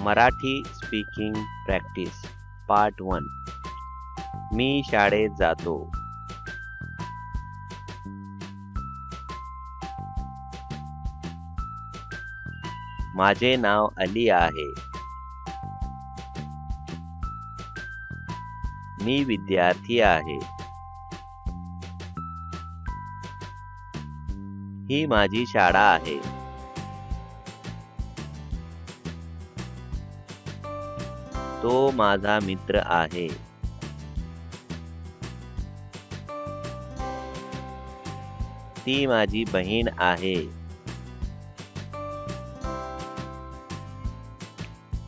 Marathi speaking practice part 1. मी शाळेत जातो. माझे नाव अली आहे. मी विद्यार्थी आहे. ही माझी शाळा आहे. तो माझा मित्र आहे. ती माझी बहीण आहे.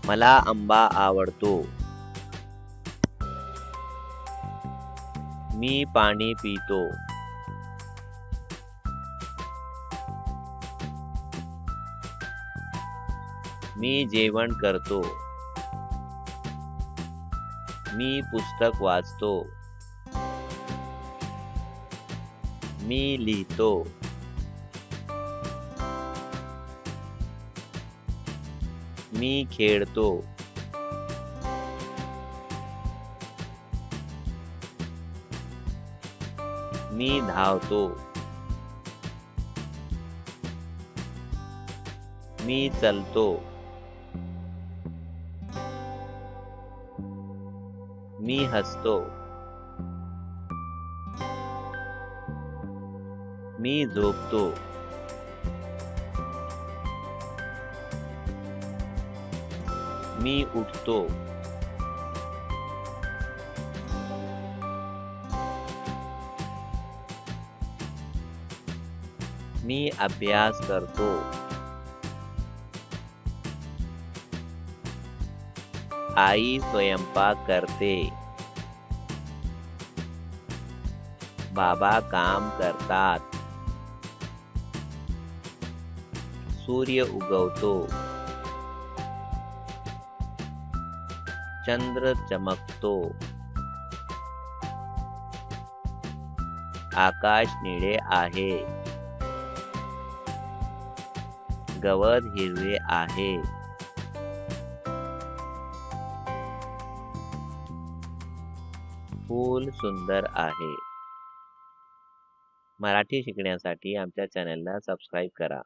मला आंबा आवडतो. मी पाणी पितो. मी जेवण करतो. मी पुस्तक वाचतो. मी लिहितो. मी खेळतो. मी धावतो. मी चलतो. मी हसतो. मी झोपतो. मी उठतो. मी अभ्यास करतो. आई स्वयंपाक करते. बाबा काम करतात. सूर्य उगवतो. चंद्र चमकतो. आकाश निळे आहे. गवत हिरवे आहे. फूल सुंदर आहे. मराठी शिकण्यासाठी आमच्या चॅनलला सबस्क्राईब करा.